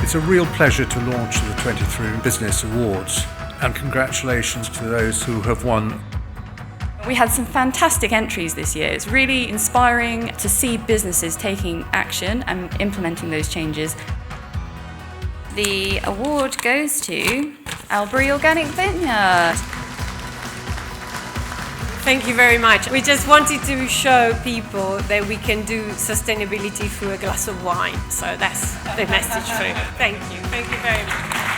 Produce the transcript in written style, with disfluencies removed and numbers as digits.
It's a real pleasure to launch the 23 Business Awards, and congratulations to those who have won. We had some fantastic entries this year. It's really inspiring to see businesses taking action and implementing those changes. The award goes to Albury Organic Vineyard. Thank you very much. We just wanted to show people that we can do sustainability through a glass of wine. So that's the message through. Thank you. Thank you very much.